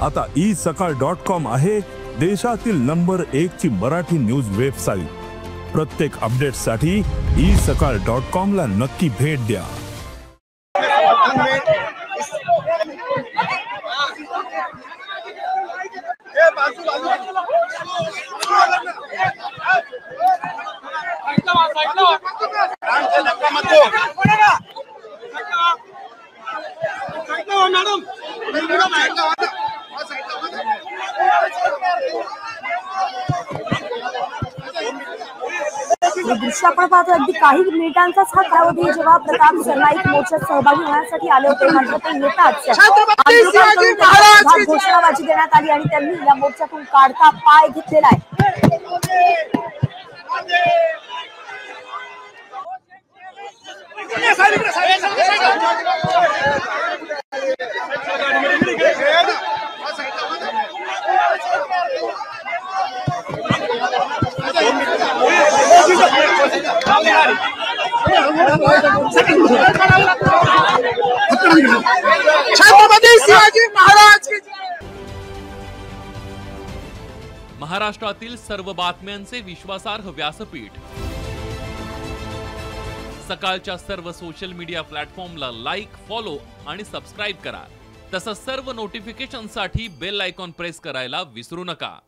आता isakal.com आहे देशातील नंबर 1 ची मराठी न्यूज वेबसाईट। प्रत्येक अपडेटसाठी isakal.com ला नक्की भेट द्या। दृश्य आपण पाहतो अगदी काही मिनिटांचाच हा कालावधी जेव्हा प्रताप सरनाईक मोर्चात सहभागी होण्यासाठी आले होते, मात्र ते येताच घोषणाबाजी देण्यात आली आणि त्यांनी या मोर्चातून काढता पाय घेतलेला आहे। छत्रपती शिवाजी महाराज की जय। महाराष्ट्रातील सर्व बातम्यांचे विश्वासार्ह व्यासपीठ सकाळच्या सर्व सोशल मीडिया प्लॅटफॉर्मला लाईक, फॉलो आणि सबस्क्राईब करा। तसंच सर्व नोटिफिकेशनसाठी बेल आयकॉन प्रेस करायला विसरू नका।